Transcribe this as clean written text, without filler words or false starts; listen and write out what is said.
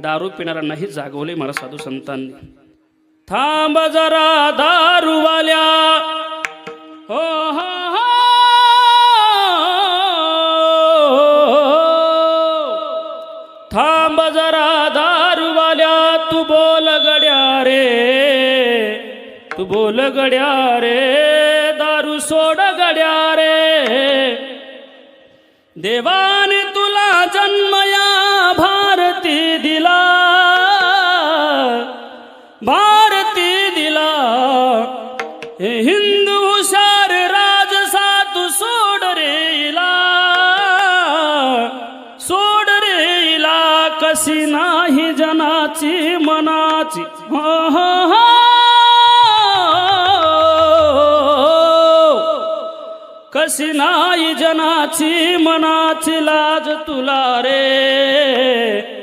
दारू पिणाऱ्यांनाही जागवले मला साधू संतांनी. थांब जरा दारूवाल्या, हो हो हो, थांब जरा दारूवाल्या, तू बोल गड्या रे, तू बोल गड्या रे, दारू सोड गड्या रे. देवाने तुला जन्म या भारती दिला, भारती दिला. हे हिंदू हुशार राजसा, तू सोड रेला, सोड रेला. कशी नाही जनाची मनाची, हो हो हो, कशी नाही जनाची मनाची लाज तुला रे.